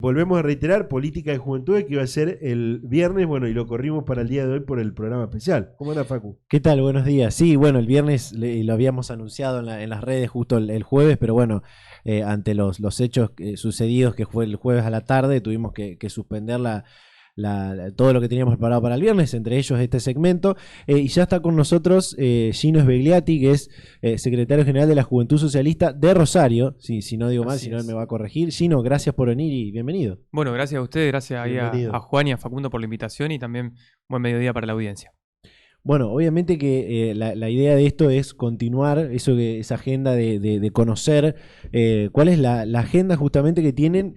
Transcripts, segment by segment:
Volvemos a reiterar, política de juventud que iba a ser el viernes, bueno, y lo corrimos para el día de hoy por el programa especial. ¿Cómo anda, Facu? ¿Qué tal? Buenos días. Sí, bueno, el viernes lo habíamos anunciado en las redes justo el jueves, pero bueno, ante los hechos sucedidos que fue el jueves a la tarde, tuvimos que suspender todo lo que teníamos preparado para el viernes, entre ellos este segmento. Y ya está con nosotros Gino Svegliati, que es secretario general de la Juventud Socialista de Rosario. Si no digo mal, si no él me va a corregir. Gino, gracias por venir y bienvenido. Bueno, gracias a ustedes, gracias ahí a Juan y a Facundo por la invitación y también buen mediodía para la audiencia. Bueno, obviamente que la idea de esto es continuar esa agenda de conocer cuál es la agenda justamente que tienen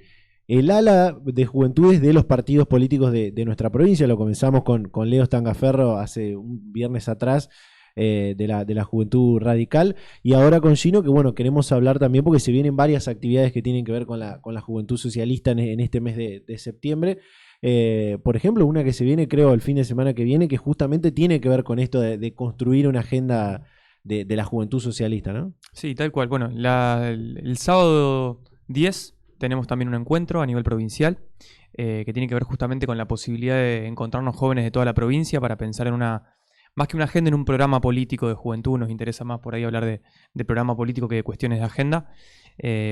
el ala de juventudes de los partidos políticos de nuestra provincia. Lo comenzamos con Leo Stangaferro hace un viernes atrás, de la Juventud Radical, y ahora con Gino, que bueno, queremos hablar también porque se vienen varias actividades que tienen que ver con la Juventud Socialista en este mes de septiembre. Por ejemplo, una que se viene, creo, el fin de semana que viene, que justamente tiene que ver con esto de construir una agenda de la Juventud Socialista, ¿no? Sí, tal cual. Bueno, el sábado 10 tenemos también un encuentro a nivel provincial que tiene que ver justamente con la posibilidad de encontrarnos jóvenes de toda la provincia para pensar en más que una agenda, en un programa político de juventud. Nos interesa más por ahí hablar de programa político que de cuestiones de agenda.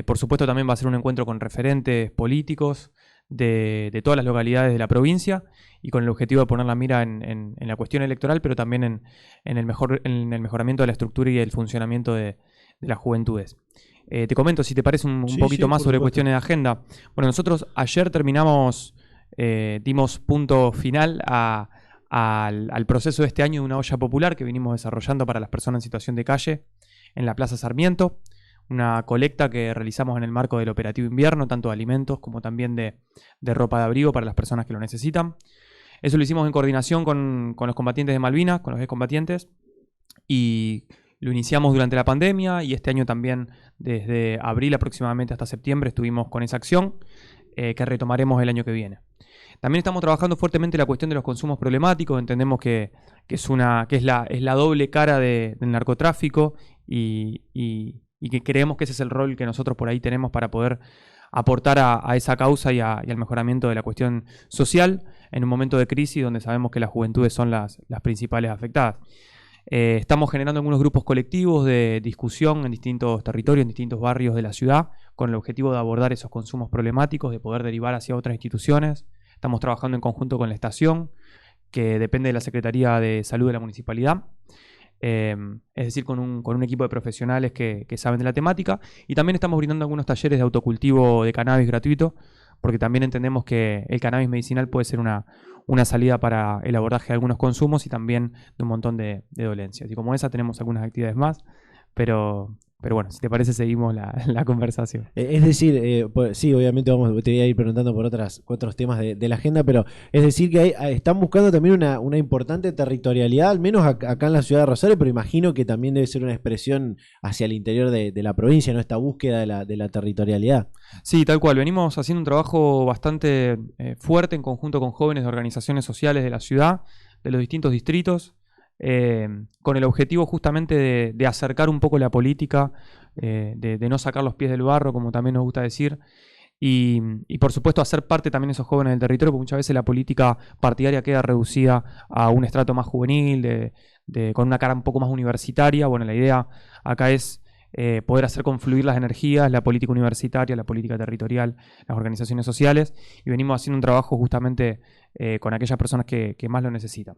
Por supuesto, también va a ser un encuentro con referentes políticos de todas las localidades de la provincia y con el objetivo de poner la mira en la cuestión electoral, pero también en el mejoramiento de la estructura y el funcionamiento de las juventudes. Te comento, si te parece, un poquito más sobre cuestiones de agenda. Bueno, nosotros ayer terminamos, dimos punto final al proceso de este año de una olla popular que venimos desarrollando para las personas en situación de calle en la Plaza Sarmiento. Una colecta que realizamos en el marco del operativo invierno, tanto de alimentos como también de ropa de abrigo para las personas que lo necesitan. Eso lo hicimos en coordinación con los combatientes de Malvinas, con los excombatientes, y lo iniciamos durante la pandemia, y este año también, desde abril aproximadamente hasta septiembre, estuvimos con esa acción que retomaremos el año que viene. También estamos trabajando fuertemente la cuestión de los consumos problemáticos. Entendemos que es la doble cara del narcotráfico y que creemos que ese es el rol que nosotros por ahí tenemos para poder aportar a esa causa y al mejoramiento de la cuestión social en un momento de crisis donde sabemos que las juventudes son las principales afectadas. Estamos generando algunos grupos colectivos de discusión en distintos territorios, en distintos barrios de la ciudad, con el objetivo de abordar esos consumos problemáticos, de poder derivar hacia otras instituciones. Estamos trabajando en conjunto con la estación, que depende de la Secretaría de Salud de la Municipalidad. Es decir, con un equipo de profesionales que saben de la temática, y también estamos brindando algunos talleres de autocultivo de cannabis gratuito, porque también entendemos que el cannabis medicinal puede ser una salida para el abordaje de algunos consumos y también de un montón de dolencias. Y como esa tenemos algunas actividades más, pero bueno, si te parece seguimos la conversación. Es decir, sí, obviamente te voy a ir preguntando por otros temas de la agenda, pero es decir que están buscando también una importante territorialidad, al menos acá en la ciudad de Rosario, pero imagino que también debe ser una expresión hacia el interior de la provincia, ¿no? Esta búsqueda de la territorialidad. Sí, tal cual. Venimos haciendo un trabajo bastante fuerte en conjunto con jóvenes de organizaciones sociales de la ciudad, de los distintos distritos, con el objetivo justamente de acercar un poco la política, de no sacar los pies del barro, como también nos gusta decir, y por supuesto hacer parte también de esos jóvenes del territorio, porque muchas veces la política partidaria queda reducida a un estrato más juvenil, con una cara un poco más universitaria. Bueno, la idea acá es poder hacer confluir las energías, la política universitaria, la política territorial, las organizaciones sociales, y venimos haciendo un trabajo justamente con aquellas personas que más lo necesitan.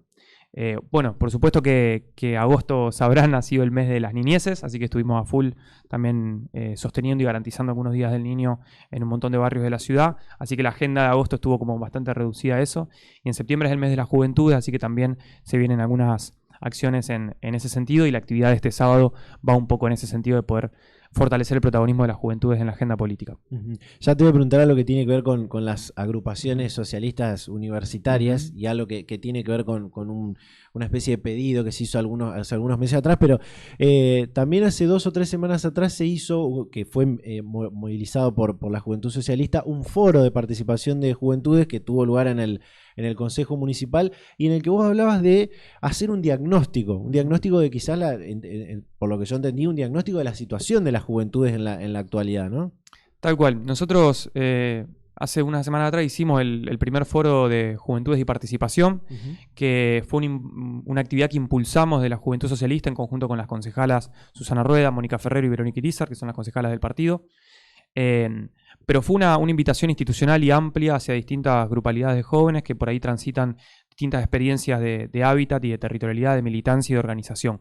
Bueno, por supuesto que agosto, sabrán, ha sido el mes de las niñeces, así que estuvimos a full también sosteniendo y garantizando algunos días del niño en un montón de barrios de la ciudad, así que la agenda de agosto estuvo como bastante reducida a eso, y en septiembre es el mes de la juventud, así que también se vienen algunas acciones en ese sentido, y la actividad de este sábado va un poco en ese sentido de poder fortalecer el protagonismo de las juventudes en la agenda política. Ya te voy a preguntar algo que tiene que ver con las agrupaciones socialistas universitarias y algo que tiene que ver con una especie de pedido que se hizo hace algunos meses atrás, pero también hace 2 o 3 semanas atrás se hizo, que fue movilizado por la Juventud Socialista, un foro de participación de juventudes que tuvo lugar en el Consejo Municipal, y en el que vos hablabas de hacer un diagnóstico de quizás, por lo que yo entendí, un diagnóstico de la situación de las juventudes en la actualidad, ¿no? Tal cual. Nosotros hace una semana atrás hicimos el primer foro de Juventudes y Participación, que fue una actividad que impulsamos de la Juventud Socialista en conjunto con las concejalas Susana Rueda, Mónica Ferrero y Verónica Irizar, que son las concejalas del partido. Pero fue una invitación institucional y amplia hacia distintas grupalidades de jóvenes que por ahí transitan distintas experiencias de hábitat y de territorialidad, de militancia y de organización.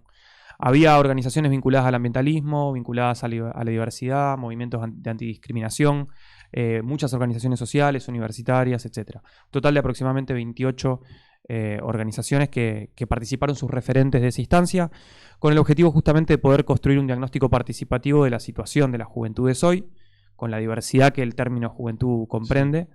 Había organizaciones vinculadas al ambientalismo, vinculadas a la diversidad, movimientos de antidiscriminación, muchas organizaciones sociales, universitarias, etc. Un total de aproximadamente 28 organizaciones que participaron sus referentes de esa instancia, con el objetivo justamente de poder construir un diagnóstico participativo de la situación de las juventudes hoy, con la diversidad que el término juventud comprende,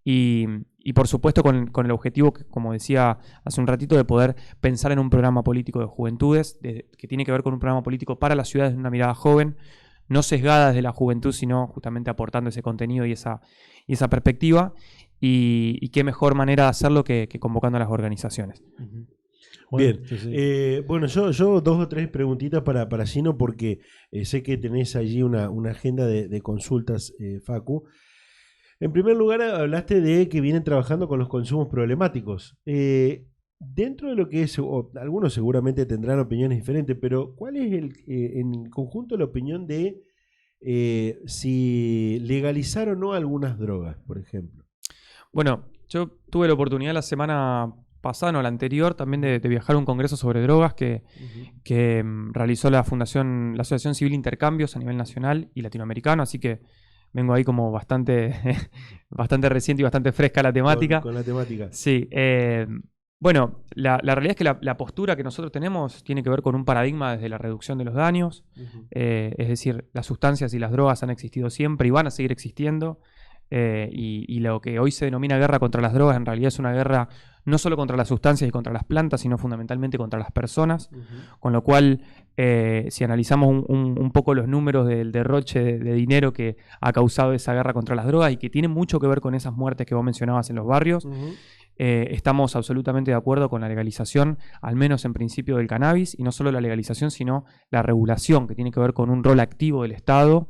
y por supuesto con el objetivo, como decía hace un ratito, de poder pensar en un programa político de juventudes, que tiene que ver con un programa político para las ciudades de una mirada joven, no sesgada desde la juventud, sino justamente aportando ese contenido y esa perspectiva, y qué mejor manera de hacerlo que convocando a las organizaciones. Bien, bueno, yo 2 o 3 preguntitas para Gino, porque sé que tenés allí una agenda de consultas, Facu. En primer lugar, hablaste de que vienen trabajando con los consumos problemáticos. Dentro de lo que es, algunos seguramente tendrán opiniones diferentes, pero ¿cuál es en conjunto la opinión de si legalizar o no algunas drogas, por ejemplo? Bueno, yo tuve la oportunidad la semana pasada, no la anterior, también de viajar a un congreso sobre drogas que realizó la Asociación Civil Intercambios a nivel nacional y latinoamericano, así que vengo ahí como bastante reciente y bastante fresca la temática. Con la temática. Sí. Bueno, la realidad es que la postura que nosotros tenemos tiene que ver con un paradigma desde la reducción de los daños. Es decir, las sustancias y las drogas han existido siempre y van a seguir existiendo. Y lo que hoy se denomina guerra contra las drogas en realidad es una guerra no solo contra las sustancias y contra las plantas, sino fundamentalmente contra las personas, con lo cual si analizamos un poco los números del derroche de dinero que ha causado esa guerra contra las drogas y que tiene mucho que ver con esas muertes que vos mencionabas en los barrios, estamos absolutamente de acuerdo con la legalización, al menos en principio, del cannabis, y no solo la legalización, sino la regulación, que tiene que ver con un rol activo del Estado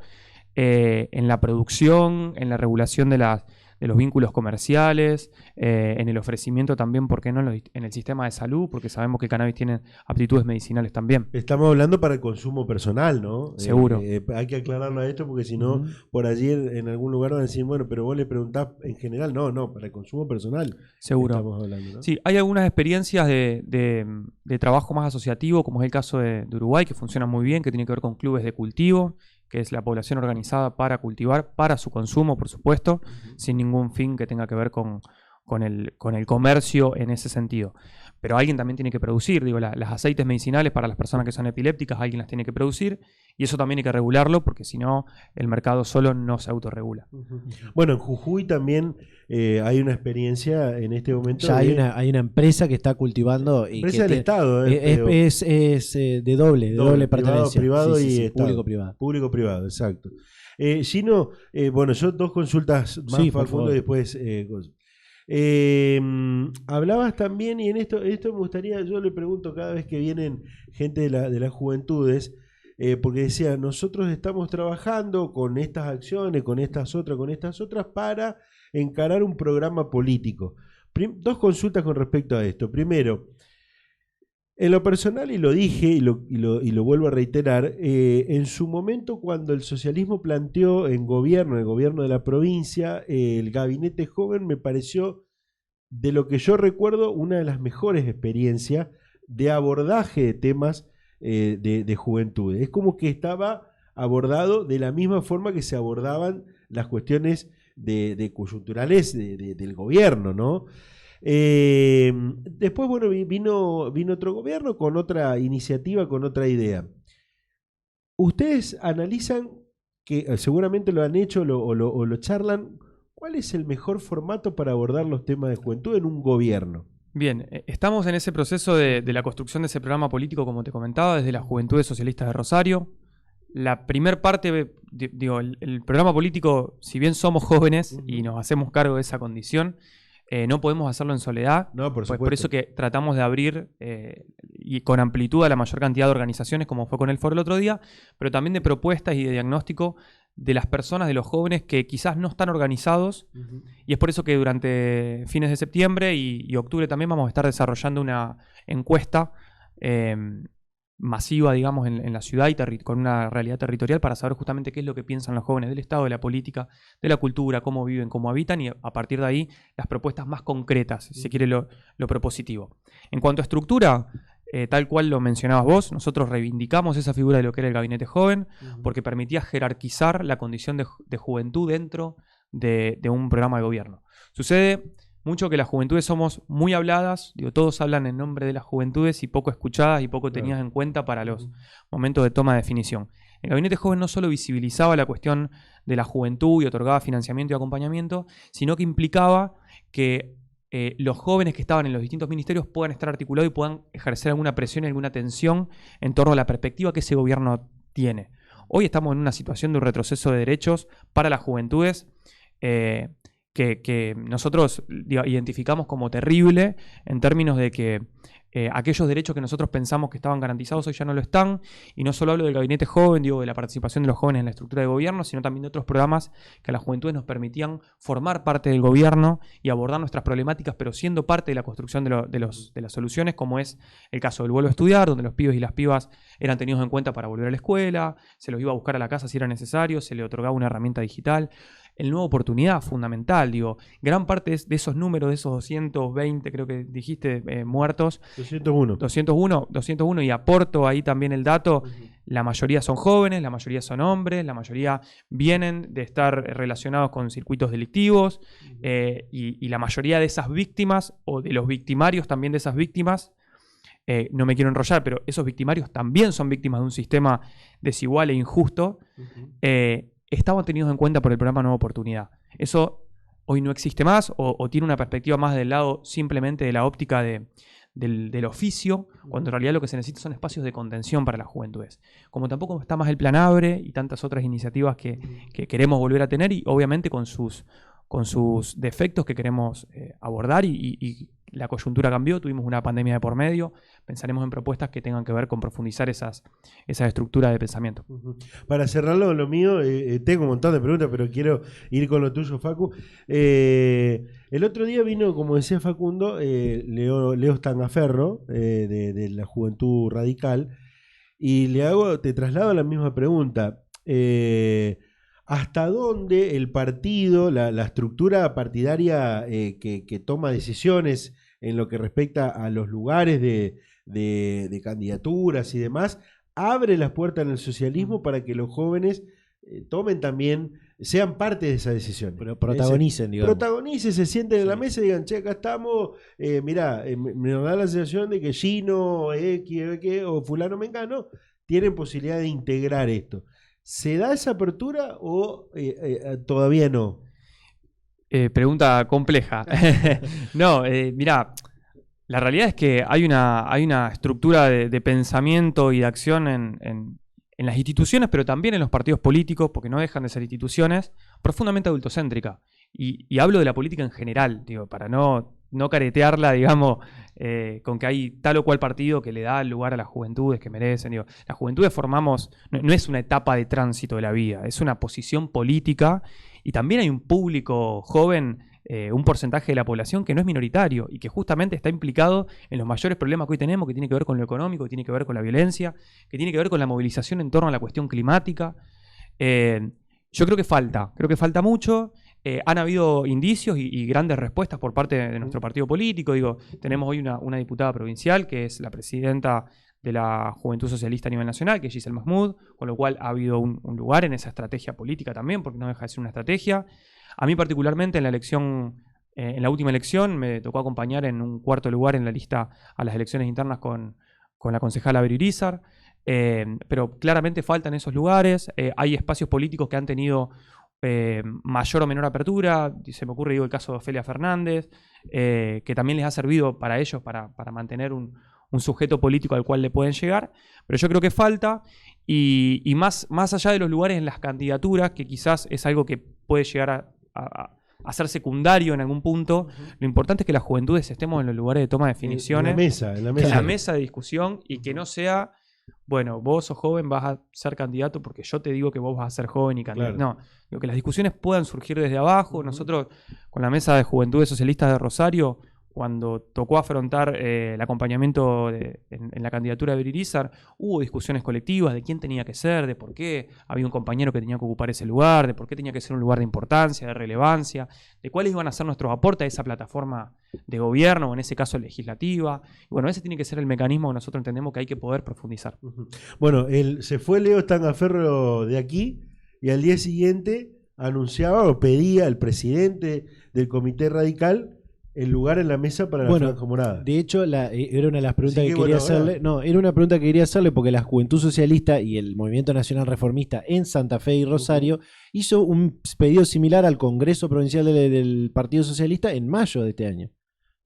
en la producción, en la regulación de los vínculos comerciales, en el ofrecimiento también, ¿por qué no?, en el sistema de salud, porque sabemos que el cannabis tiene aptitudes medicinales también. Estamos hablando para el consumo personal, ¿no? Seguro. Hay que aclararlo a esto, porque si no, por allí en algún lugar van a decir, bueno, pero vos le preguntás en general. No, para el consumo personal. Seguro. Estamos hablando, ¿no? Sí, hay algunas experiencias de trabajo más asociativo, como es el caso de Uruguay, que funciona muy bien, que tiene que ver con clubes de cultivo, que es la población organizada para cultivar, para su consumo, por supuesto, sin ningún fin que tenga que ver con el comercio en ese sentido. Pero alguien también tiene que producir, las aceites medicinales para las personas que son epilépticas, alguien las tiene que producir, y eso también hay que regularlo, porque si no, el mercado solo no se autorregula. Bueno, en Jujuy también hay una experiencia en este momento. Ya hay una empresa que está cultivando. Empresa del Estado. Es de doble pertenencia. Privado sí, y Estado. Público-privado. Público-privado, exacto. Gino, bueno, yo 2 consultas más al fondo y después... hablabas también, y en esto me gustaría, yo le pregunto cada vez que vienen gente de las juventudes, porque decía, nosotros estamos trabajando con estas acciones, con estas otras, para encarar un programa político. 2 consultas con respecto a esto. Primero, en lo personal, y lo dije y lo vuelvo a reiterar, en su momento, cuando el socialismo planteó el gobierno de la provincia, el gabinete joven, me pareció, de lo que yo recuerdo, una de las mejores experiencias de abordaje de temas de juventud. Es como que estaba abordado de la misma forma que se abordaban las cuestiones de coyunturales del gobierno, ¿no? Después, bueno, vino otro gobierno con otra iniciativa, con otra idea. Ustedes analizan, que seguramente lo han hecho o lo charlan, ¿cuál es el mejor formato para abordar los temas de juventud en un gobierno? Bien, estamos en ese proceso de la construcción de ese programa político, como te comentaba, desde las Juventudes Socialistas de Rosario. La primer parte, el programa político, si bien somos jóvenes y nos hacemos cargo de esa condición, no podemos hacerlo en soledad. No, por supuesto. Por eso que tratamos de abrir y con amplitud a la mayor cantidad de organizaciones, como fue con el foro el otro día, pero también de propuestas y de diagnóstico de las personas, de los jóvenes que quizás no están organizados, y es por eso que durante fines de septiembre y octubre también vamos a estar desarrollando una encuesta masiva, digamos, en la ciudad y con una realidad territorial para saber justamente qué es lo que piensan los jóvenes del Estado, de la política, de la cultura, cómo viven, cómo habitan, y a partir de ahí las propuestas más concretas, si se quiere lo propositivo. En cuanto a estructura, tal cual lo mencionabas vos, nosotros reivindicamos esa figura de lo que era el gabinete joven, porque permitía jerarquizar la condición de juventud dentro de un programa de gobierno. Sucede mucho que las juventudes somos muy habladas, digo, todos hablan en nombre de las juventudes y poco escuchadas y poco tenidas en cuenta para los momentos de toma de definición. El gabinete joven no solo visibilizaba la cuestión de la juventud y otorgaba financiamiento y acompañamiento, sino que implicaba que los jóvenes que estaban en los distintos ministerios puedan estar articulados y puedan ejercer alguna presión y alguna tensión en torno a la perspectiva que ese gobierno tiene. Hoy estamos en una situación de un retroceso de derechos para las juventudes que nosotros identificamos como terrible en términos de que aquellos derechos que nosotros pensamos que estaban garantizados hoy ya no lo están, y no solo hablo del gabinete joven, digo, de la participación de los jóvenes en la estructura de gobierno, sino también de otros programas que a las juventudes nos permitían formar parte del gobierno y abordar nuestras problemáticas, pero siendo parte de la construcción de las soluciones, como es el caso del Vuelvo a Estudiar, donde los pibes y las pibas eran tenidos en cuenta para volver a la escuela, se los iba a buscar a la casa si era necesario, se le otorgaba una herramienta digital. El Nueva Oportunidad, fundamental, digo, gran parte de esos números, de esos 220, creo que dijiste, muertos. 201, y aporto ahí también el dato, la mayoría son jóvenes, la mayoría son hombres, la mayoría vienen de estar relacionados con circuitos delictivos, y la mayoría de esas víctimas, o de los victimarios también de esas víctimas, no me quiero enrollar, pero esos victimarios también son víctimas de un sistema desigual e injusto, estaban tenidos en cuenta por el programa Nueva Oportunidad. Eso hoy no existe más, o tiene una perspectiva más del lado simplemente de la óptica del oficio, cuando en realidad lo que se necesita son espacios de contención para las juventudes. Como tampoco está más el Plan Abre y tantas otras iniciativas que queremos volver a tener, y obviamente con sus defectos que queremos abordar, y la coyuntura cambió, tuvimos una pandemia de por medio, pensaremos en propuestas que tengan que ver con profundizar esas estructuras de pensamiento. Para cerrarlo, lo mío, tengo un montón de preguntas, pero quiero ir con lo tuyo, Facu. El otro día vino, como decía Facundo, Leo Stangaferro, de la Juventud Radical, y te traslado la misma pregunta. ¿Hasta dónde el partido, la estructura partidaria que toma decisiones en lo que respecta a los lugares de candidaturas y demás, abre las puertas en el socialismo para que los jóvenes tomen también, sean parte de esa decisión? Pero protagonicen, digamos. Protagonicen, se sienten en la mesa y digan, che, acá estamos, mirá, me da la sensación de que Gino, X, o fulano mengano tienen posibilidad de integrar esto. ¿Se da esa apertura o todavía no? Pregunta compleja. No, mirá, la realidad es que hay una estructura de pensamiento y de acción en las instituciones, pero también en los partidos políticos, porque no dejan de ser instituciones, profundamente adultocéntrica. Y hablo de la política en general, digo, para no caretearla, digamos, con que hay tal o cual partido que le da lugar a las juventudes que merecen. Digo, las juventudes formamos, no es una etapa de tránsito de la vida, es una posición política, y también hay un público joven, un porcentaje de la población que no es minoritario y que justamente está implicado en los mayores problemas que hoy tenemos, que tiene que ver con lo económico, que tiene que ver con la violencia, que tiene que ver con la movilización en torno a la cuestión climática. Yo creo que falta mucho. Han habido indicios y grandes respuestas por parte de nuestro partido político. Digo, tenemos hoy una diputada provincial que es la presidenta de la Juventud Socialista a nivel nacional, que es Giselle Mahmoud, con lo cual ha habido un lugar en esa estrategia política también, porque no deja de ser una estrategia. A mí particularmente en la última elección me tocó acompañar en un cuarto lugar en la lista a las elecciones internas con la concejala Vero Irizar, pero claramente faltan esos lugares. Hay espacios políticos que han tenido mayor o menor apertura. Se me ocurre, el caso de Ofelia Fernández, que también les ha servido para ellos para mantener un sujeto político al cual le pueden llegar, pero yo creo que falta, y más allá de los lugares en las candidaturas, que quizás es algo que puede llegar a ser secundario en algún punto, lo importante es que las juventudes estemos en los lugares de toma de definiciones, en la mesa en la mesa de discusión, y que no sea bueno, vos sos joven, vas a ser candidato porque yo te digo que vos vas a ser joven y candidato. Claro. No, digo que las discusiones puedan surgir desde abajo. Nosotros, con la Mesa de Juventudes Socialistas de Rosario, cuando tocó afrontar el acompañamiento en la candidatura de Biririzar, hubo discusiones colectivas de quién tenía que ser, de por qué había un compañero que tenía que ocupar ese lugar, de por qué tenía que ser un lugar de importancia, de relevancia, de cuáles iban a ser nuestros aportes a esa plataforma de gobierno, o en ese caso legislativa. Y bueno, ese tiene que ser el mecanismo que nosotros entendemos que hay que poder profundizar. Bueno, se fue Leo Stangaferro de aquí y al día siguiente anunciaba o pedía al presidente del Comité Radical el lugar en la mesa para la Franja Morada. De hecho, era una de las preguntas que quería bueno, hacerle. No, era una pregunta que quería hacerle porque la Juventud Socialista y el Movimiento Nacional Reformista en Santa Fe y Rosario hizo un pedido similar al Congreso Provincial del Partido Socialista en mayo de este año.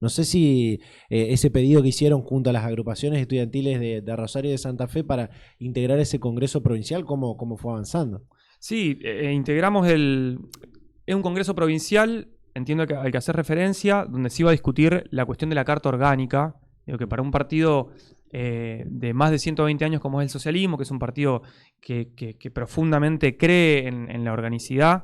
No sé si ese pedido que hicieron junto a las agrupaciones estudiantiles de Rosario y de Santa Fe para integrar ese Congreso Provincial, ¿cómo fue avanzando? Sí, integramos es un Congreso Provincial, entiendo que al que hacer referencia, donde se iba a discutir la cuestión de la Carta Orgánica. Digo que para un partido de más de 120 años como es el socialismo, que es un partido que profundamente cree en la organicidad,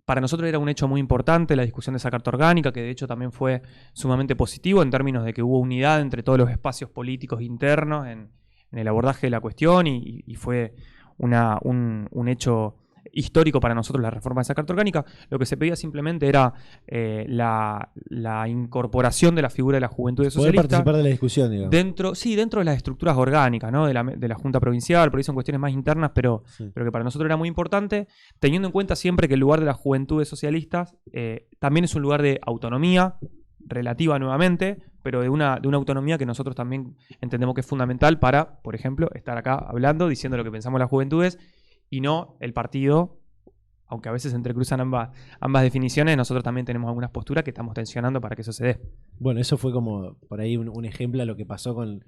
para nosotros era un hecho muy importante la discusión de esa Carta Orgánica, que de hecho también fue sumamente positivo en términos de que hubo unidad entre todos los espacios políticos internos en el abordaje de la cuestión y fue un hecho histórico para nosotros la reforma de esa Carta Orgánica. Lo que se pedía simplemente era la incorporación de la figura de la Juventud Socialista. Poder participar de la discusión, digamos. Dentro de las estructuras orgánicas, ¿no? de la Junta Provincial, por ahí son cuestiones más internas, pero que para nosotros era muy importante, teniendo en cuenta siempre que el lugar de las Juventudes Socialistas también es un lugar de autonomía, relativa nuevamente, pero de una autonomía que nosotros también entendemos que es fundamental para, por ejemplo, estar acá hablando, diciendo lo que pensamos las juventudes, y no el partido, aunque a veces se entrecruzan ambas definiciones. Nosotros también tenemos algunas posturas que estamos tensionando para que eso se dé. Bueno, eso fue como por ahí un ejemplo a lo que pasó con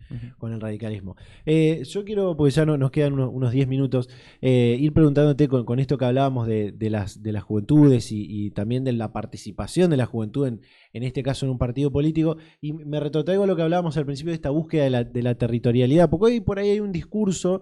el radicalismo. Yo quiero, porque ya nos quedan unos 10 minutos, ir preguntándote con esto que hablábamos de las juventudes y también de la participación de la juventud en este caso en un partido político, y me retrotraigo a lo que hablábamos al principio de esta búsqueda de la territorialidad, porque hoy por ahí hay un discurso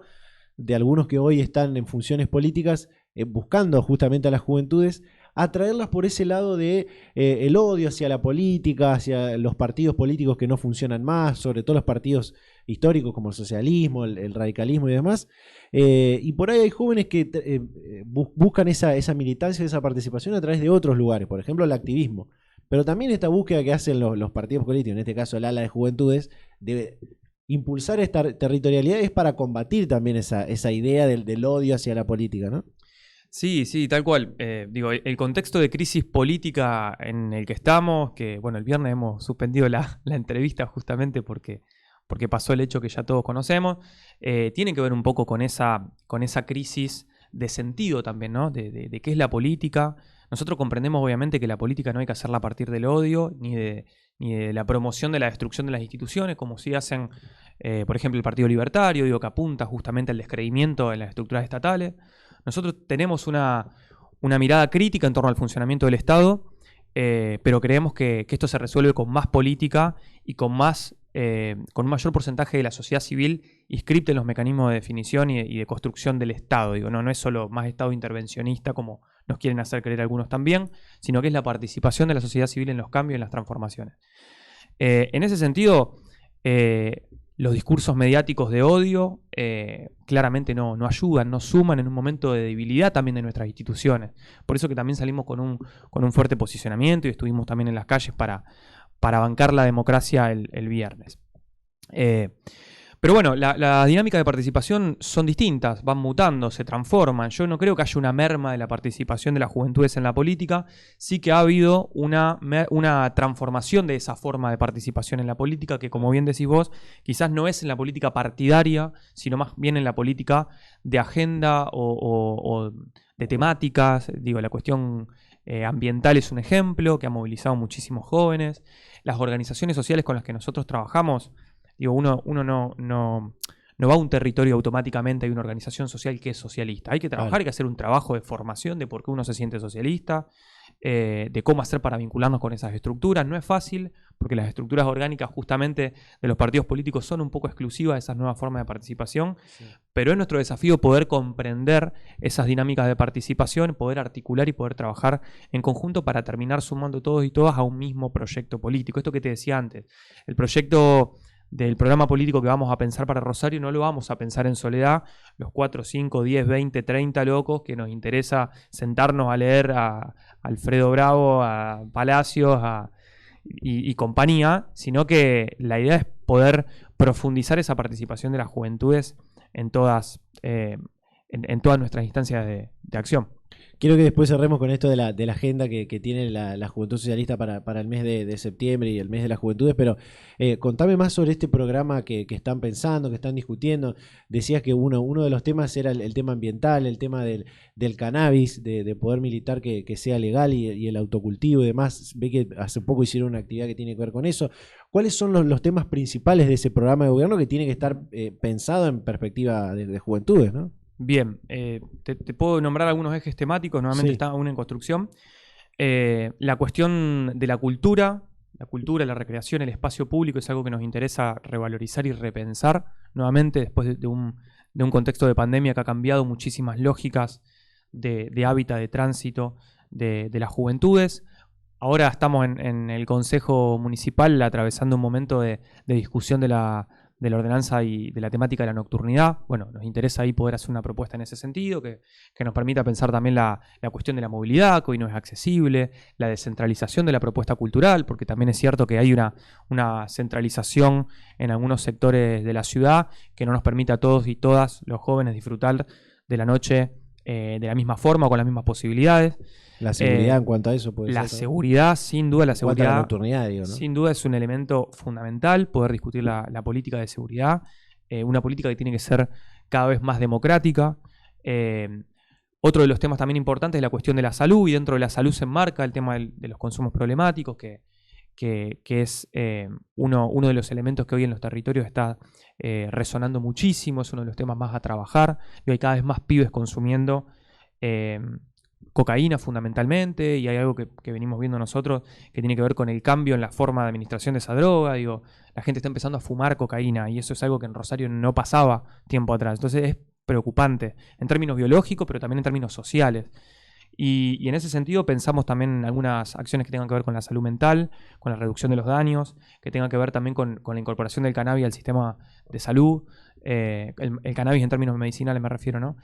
de algunos que hoy están en funciones políticas buscando justamente a las juventudes, atraerlas por ese lado de el odio hacia la política, hacia los partidos políticos que no funcionan más, sobre todo los partidos históricos como el socialismo, el radicalismo y demás. Y por ahí hay jóvenes que buscan esa militancia, esa participación a través de otros lugares, por ejemplo el activismo. Pero también esta búsqueda que hacen los partidos políticos, en este caso el ala de juventudes, de impulsar esta territorialidad es para combatir también esa idea del odio hacia la política, ¿no? Sí, tal cual. Digo, el contexto de crisis política en el que estamos, que bueno, el viernes hemos suspendido la entrevista justamente porque pasó el hecho que ya todos conocemos, tiene que ver un poco con esa crisis de sentido también, ¿no? De qué es la política. Nosotros comprendemos obviamente que la política no hay que hacerla a partir del odio, ni de la promoción de la destrucción de las instituciones, como sí hacen, por ejemplo, el Partido Libertario, digo, que apunta justamente al descreimiento en las estructuras estatales. Nosotros tenemos una mirada crítica en torno al funcionamiento del Estado, pero creemos que esto se resuelve con más política y con un mayor porcentaje de la sociedad civil inscripta en los mecanismos de definición y de construcción del Estado. Digo, no es solo más Estado intervencionista como nos quieren hacer creer algunos también, sino que es la participación de la sociedad civil en los cambios y en las transformaciones. En ese sentido, los discursos mediáticos de odio claramente no ayudan, no suman en un momento de debilidad también de nuestras instituciones. Por eso que también salimos con un fuerte posicionamiento y estuvimos también en las calles para bancar la democracia el viernes. Pero bueno, la dinámica de participación son distintas, van mutando, se transforman. Yo no creo que haya una merma de la participación de las juventudes en la política. Sí que ha habido una transformación de esa forma de participación en la política, que como bien decís vos, quizás no es en la política partidaria, sino más bien en la política de agenda o de temáticas. Digo, la cuestión ambiental es un ejemplo que ha movilizado muchísimos jóvenes. Las organizaciones sociales con las que nosotros trabajamos, digo, uno no va a un territorio automáticamente, hay una organización social que es socialista. Hay que trabajar, hay que hacer un trabajo de formación de por qué uno se siente socialista, de cómo hacer para vincularnos con esas estructuras. No es fácil, porque las estructuras orgánicas justamente de los partidos políticos son un poco exclusivas de esas nuevas formas de participación, pero es nuestro desafío poder comprender esas dinámicas de participación, poder articular y poder trabajar en conjunto para terminar sumando todos y todas a un mismo proyecto político. Esto que te decía antes, el proyecto del programa político que vamos a pensar para Rosario no lo vamos a pensar en soledad, los 4, 5, 10, 20, 30 locos que nos interesa sentarnos a leer a Alfredo Bravo, a Palacios y compañía, sino que la idea es poder profundizar esa participación de las juventudes en todas nuestras instancias de acción. Quiero que después cerremos con esto de la agenda que tiene la Juventud Socialista para el mes de septiembre y el mes de las juventudes, pero contame más sobre este programa que están pensando, que están discutiendo. Decías que uno de los temas era el tema ambiental, el tema del cannabis, de poder militar que sea legal y el autocultivo y demás. Ve que hace poco hicieron una actividad que tiene que ver con eso. ¿Cuáles son los temas principales de ese programa de gobierno que tiene que estar pensado en perspectiva de juventudes, ¿no? Bien, te puedo nombrar algunos ejes temáticos, nuevamente está aún en construcción. La cuestión de la cultura, la recreación, el espacio público es algo que nos interesa revalorizar y repensar nuevamente después de un contexto de pandemia que ha cambiado muchísimas lógicas de hábitat, de tránsito de las juventudes. Ahora estamos en el Consejo Municipal atravesando un momento de discusión de la ordenanza y de la temática de la nocturnidad. Bueno, nos interesa ahí poder hacer una propuesta en ese sentido, que nos permita pensar también la cuestión de la movilidad, que hoy no es accesible, la descentralización de la propuesta cultural, porque también es cierto que hay una centralización en algunos sectores de la ciudad que no nos permite a todos y todas los jóvenes disfrutar de la noche de la misma forma o con las mismas posibilidades. La seguridad en cuanto a eso puede ser. La seguridad, sin duda, la seguridad. La nocturnidad, digo, ¿no? Sin duda es un elemento fundamental poder discutir la política de seguridad, una política que tiene que ser cada vez más democrática. Otro de los temas también importantes es la cuestión de la salud, y dentro de la salud se enmarca el tema de los consumos problemáticos, que es uno de los elementos que hoy en los territorios está resonando muchísimo, es uno de los temas más a trabajar, y hay cada vez más pibes consumiendo cocaína fundamentalmente, y hay algo que venimos viendo nosotros que tiene que ver con el cambio en la forma de administración de esa droga. Digo, la gente está empezando a fumar cocaína y eso es algo que en Rosario no pasaba tiempo atrás. Entonces es preocupante en términos biológicos, pero también en términos sociales. Y en ese sentido pensamos también en algunas acciones que tengan que ver con la salud mental, con la reducción de los daños, que tengan que ver también con la incorporación del cannabis al sistema de salud, el cannabis en términos medicinales me refiero, ¿no?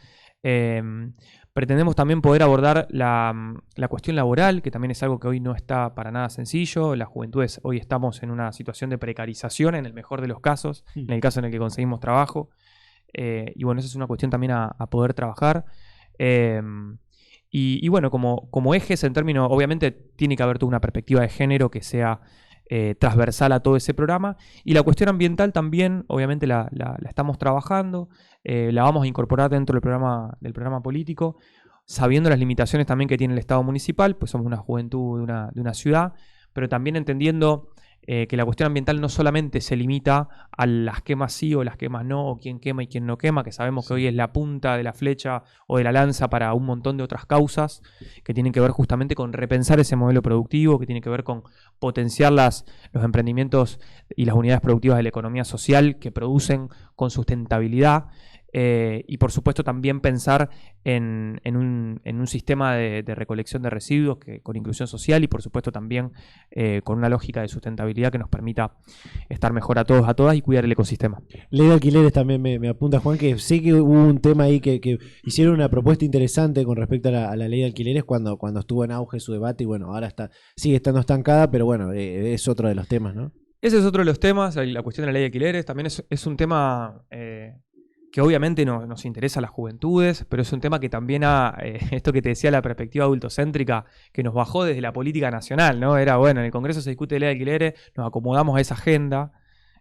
Pretendemos también poder abordar la cuestión laboral, que también es algo que hoy no está para nada sencillo. Las juventudes hoy estamos en una situación de precarización en el mejor de los casos, en el caso en el que conseguimos trabajo. Y bueno, esa es una cuestión también a poder trabajar. Y bueno, como ejes en términos, obviamente tiene que haber toda una perspectiva de género que sea transversal a todo ese programa. Y la cuestión ambiental también, obviamente la estamos trabajando, la vamos a incorporar dentro del programa político, sabiendo las limitaciones también que tiene el Estado municipal, pues somos una juventud de una ciudad, pero también entendiendo que la cuestión ambiental no solamente se limita a las quemas sí o las quemas no, o quién quema y quién no quema, que sabemos que hoy es la punta de la flecha o de la lanza para un montón de otras causas que tienen que ver justamente con repensar ese modelo productivo, que tiene que ver con potenciar los emprendimientos y las unidades productivas de la economía social que producen con sustentabilidad. Y por supuesto también pensar en un sistema de recolección de residuos con inclusión social y por supuesto también con una lógica de sustentabilidad que nos permita estar mejor a todos, a todas y cuidar el ecosistema. Ley de alquileres también me apunta Juan, que sé que hubo un tema ahí que hicieron una propuesta interesante con respecto a la ley de alquileres cuando estuvo en auge su debate y bueno, ahora sigue estando estancada, pero bueno, es otro de los temas, ¿no? Ese es otro de los temas, la cuestión de la ley de alquileres también es un tema que obviamente nos interesa a las juventudes, pero es un tema que también esto que te decía, la perspectiva adultocéntrica, que nos bajó desde la política nacional, ¿no? Era, bueno, en el Congreso se discute ley de alquileres, nos acomodamos a esa agenda,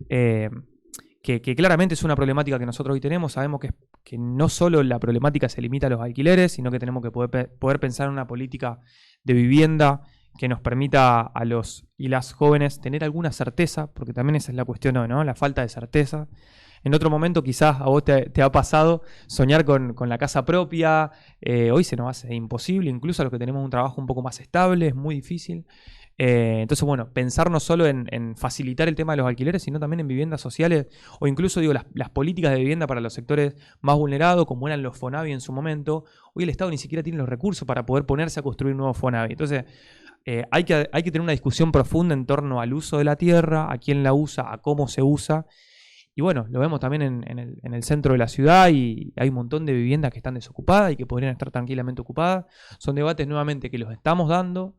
que claramente es una problemática que nosotros hoy tenemos. Sabemos que no solo la problemática se limita a los alquileres, sino que tenemos que poder pensar en una política de vivienda que nos permita a los y las jóvenes tener alguna certeza, porque también esa es la cuestión hoy, ¿no? La falta de certeza. En otro momento quizás a vos te ha pasado soñar con la casa propia. Hoy se nos hace imposible, incluso a los que tenemos un trabajo un poco más estable, es muy difícil. Entonces, bueno, pensar no solo en facilitar el tema de los alquileres, sino también en viviendas sociales, o incluso, digo, las políticas de vivienda para los sectores más vulnerados, como eran los Fonavi en su momento. Hoy el Estado ni siquiera tiene los recursos para poder ponerse a construir nuevos Fonavi. Entonces, hay que tener una discusión profunda en torno al uso de la tierra, a quién la usa, a cómo se usa. Y bueno, lo vemos también en el centro de la ciudad, y hay un montón de viviendas que están desocupadas y que podrían estar tranquilamente ocupadas. Son debates nuevamente que los estamos dando,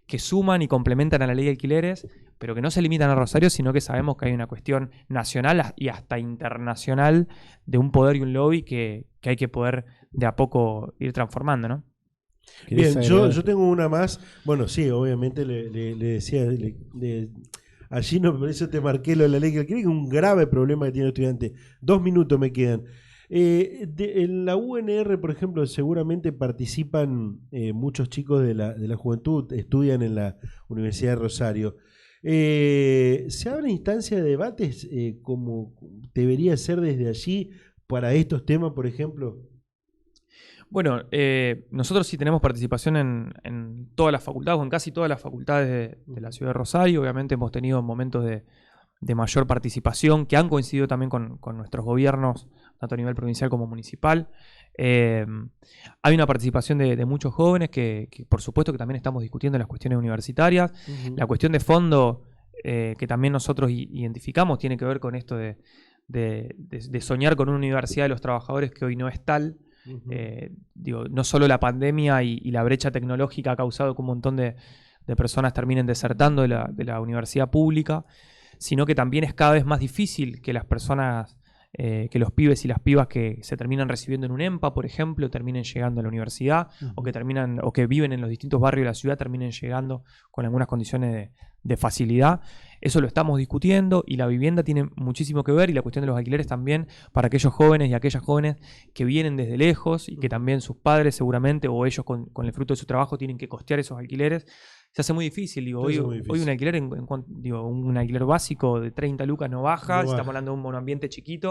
que suman y complementan a la ley de alquileres, pero que no se limitan a Rosario, sino que sabemos que hay una cuestión nacional y hasta internacional de un poder y un lobby que hay que poder de a poco ir transformando, ¿no? Bien, yo tengo una más. Bueno, sí, obviamente le decía, allí no, por eso te marqué lo de la ley de alquiler, que es un grave problema que tiene el estudiante. 2 minutos me quedan. En la UNR, por ejemplo, seguramente participan muchos chicos de la juventud, estudian en la Universidad de Rosario. ¿Se abren instancias de debates como debería ser desde allí para estos temas, por ejemplo? Bueno, nosotros sí tenemos participación en todas las facultades, o en casi todas las facultades de la ciudad de Rosario. Obviamente hemos tenido momentos de mayor participación que han coincidido también con nuestros gobiernos, tanto a nivel provincial como municipal. Hay una participación de muchos jóvenes que por supuesto que también estamos discutiendo las cuestiones universitarias. La cuestión de fondo que también nosotros identificamos tiene que ver con esto de soñar con una universidad de los trabajadores que hoy no es tal. Digo, no solo la pandemia y la brecha tecnológica ha causado que un montón de personas terminen desertando de la universidad pública, sino que también es cada vez más difícil que las personas, que los pibes y las pibas que se terminan recibiendo en un EMPA, por ejemplo, terminen llegando a la universidad, o que viven en los distintos barrios de la ciudad terminen llegando con algunas condiciones de facilidad. Eso lo estamos discutiendo, y la vivienda tiene muchísimo que ver, y la cuestión de los alquileres también, para aquellos jóvenes y aquellas jóvenes que vienen desde lejos y que también sus padres seguramente, o ellos con el fruto de su trabajo, tienen que costear esos alquileres. Se hace muy difícil, digo, hoy un alquiler un alquiler básico de 30 lucas no baja, estamos hablando de un monoambiente chiquito,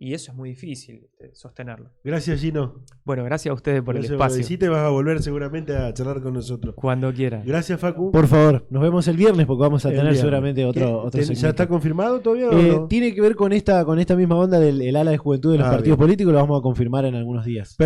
y eso es muy difícil sostenerlo. Gracias, Gino. Bueno, gracias a ustedes por el espacio. Sí, te vas a volver seguramente a charlar con nosotros. Cuando quieran. Gracias, Facu. Por favor, nos vemos el viernes, porque vamos a tener seguramente otro ¿Ya está confirmado todavía o no? Tiene que ver con esta misma onda del ala de juventud de los partidos políticos, lo vamos a confirmar en algunos días. Perfecto.